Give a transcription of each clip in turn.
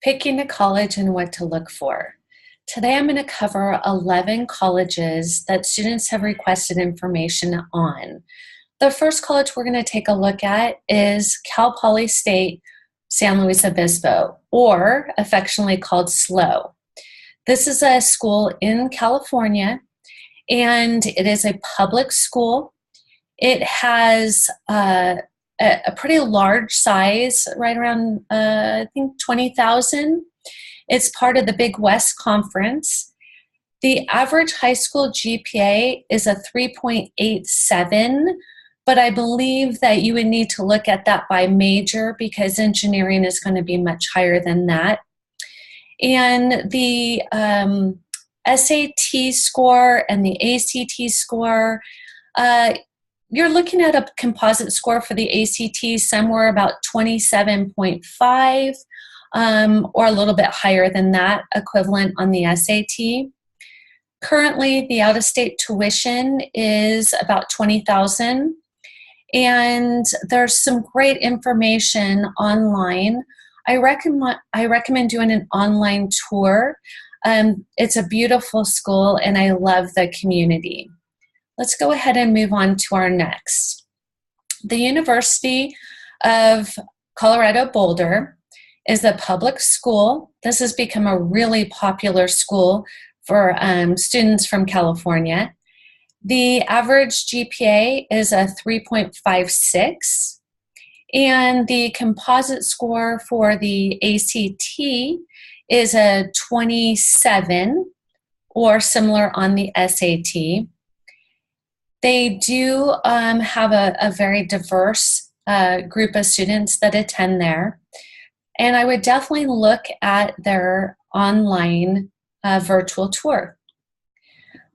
Picking a college and what to look for. Today I'm going to cover 11 colleges that students have requested information on. The first college we're going to take a look at is Cal Poly State San Luis Obispo, or affectionately called SLO. This is a school in California, and it is a public school. It has a pretty large size, right around, I think, 20,000. It's part of the Big West Conference. The average high school GPA is a 3.87, but I believe that you would need to look at that by major because engineering is going to be much higher than that. And the SAT score and the ACT score, you're looking at a composite score for the ACT somewhere about 27.5 or a little bit higher than that equivalent on the SAT. Currently, the out-of-state tuition is about $20,000, and there's some great information online. I recommend doing an online tour. It's a beautiful school, and I love the community. Let's go ahead and move on to our next. The University of Colorado Boulder is a public school. This has become a really popular school for students from California. The average GPA is a 3.56, and the composite score for the ACT is a 27 or similar on the SAT. They do have a very diverse group of students that attend there. And I would definitely look at their online virtual tour.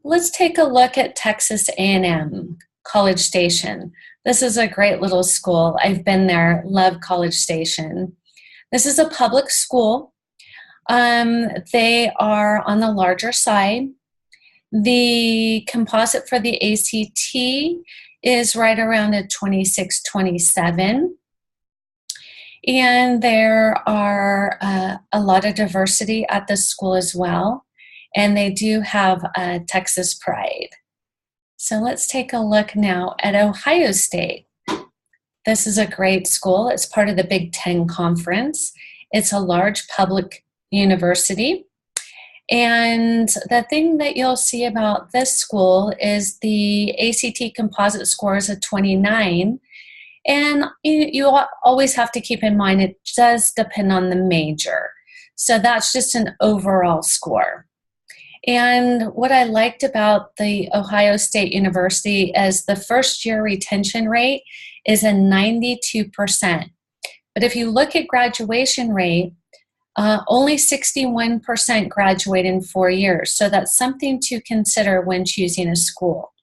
Let's take a look at Texas A&M, College Station. This is a great little school. I've been there, love College Station. This is a public school. They are on the larger side. The composite for the ACT is right around a 26, 27. And there are a lot of diversity at the school as well. And they do have Texas Pride. So let's take a look now at Ohio State. This is a great school. It's part of the Big Ten Conference. It's a large public university. And the thing that you'll see about this school is the ACT composite score is a 29. And you always have to keep in mind it does depend on the major. So that's just an overall score. And what I liked about the Ohio State University is the first year retention rate is a 92%. But if you look at graduation rate, only 61% graduate in 4 years. So that's something to consider when choosing a school.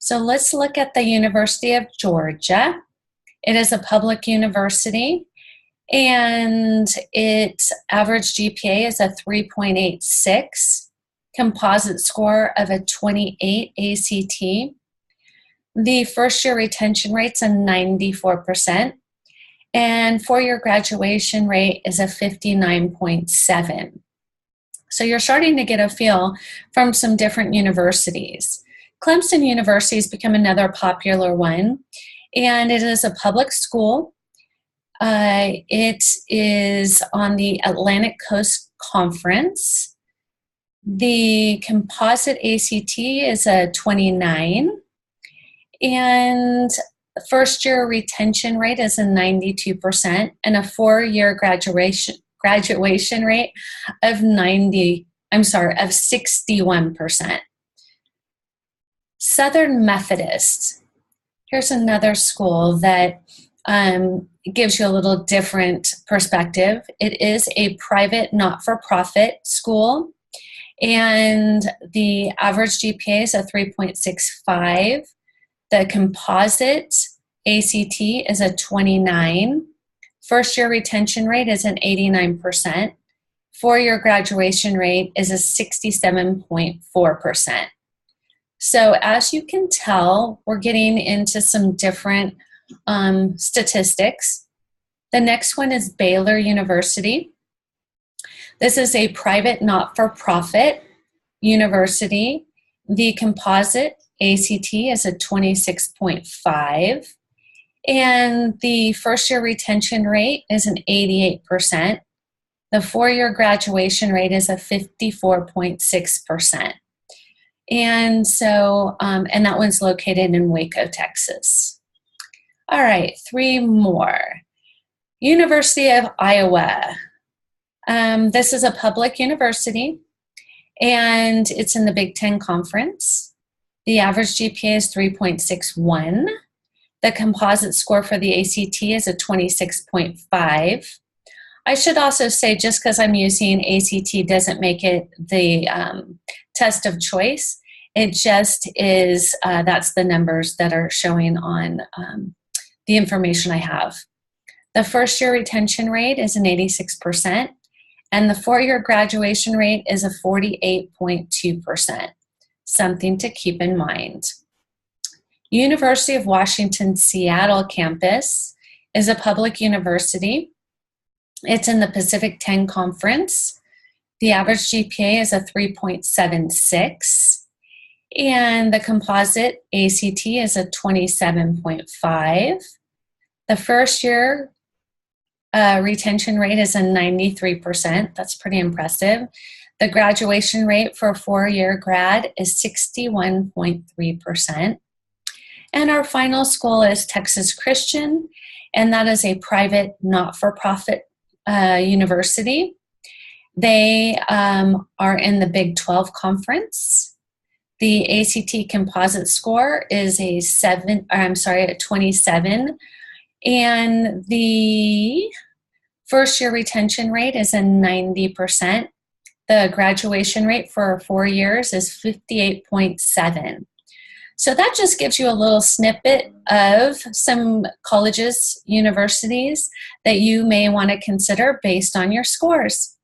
So let's look at the University of Georgia. It is a public university, and its average GPA is a 3.86, composite score of a 28 ACT. The first year retention rate's a 94%. And 4-year graduation rate is a 59.7. So you're starting to get a feel from some different universities. Clemson University has become another popular one, and it is a public school. It is on the Atlantic Coast Conference. The composite ACT is a 29, and first year retention rate is a 92%, and a 4-year graduation rate of 61%. Southern Methodist. Here's another school that gives you a little different perspective. It is a private, not-for-profit school, and the average GPA is a 3.65. The composite ACT is a 29. First year retention rate is an 89%. 4-year graduation rate is a 67.4%. So as you can tell, we're getting into some different statistics. The next one is Baylor University. This is a private not-for-profit university. The composite ACT is a 26.5, and the first-year retention rate is an 88%. The four-year graduation rate is a 54.6%. And so, and that one's located in Waco, Texas. All right, three more. University of Iowa. This is a public university, and it's in the Big Ten Conference. The average GPA is 3.61. The composite score for the ACT is a 26.5. I should also say, just because I'm using ACT doesn't make it the test of choice. It just is, that's the numbers that are showing on the information I have. The first year retention rate is an 86%, and the four-year graduation rate is a 48.2%. Something to keep in mind. University of Washington Seattle campus is a public university. It's in the Pacific 10 Conference. The average GPA is a 3.76, and the composite ACT is a 27.5. The first year retention rate is a 93%. That's pretty impressive. The graduation rate for a four-year grad is 61.3%. And our final school is Texas Christian, and that is a private not-for-profit university. They are in the Big 12 Conference. The ACT composite score is a 27, and the first year retention rate is a 90%. The graduation rate for 4 years is 58.7. So that just gives you a little snippet of some colleges, universities that you may want to consider based on your scores.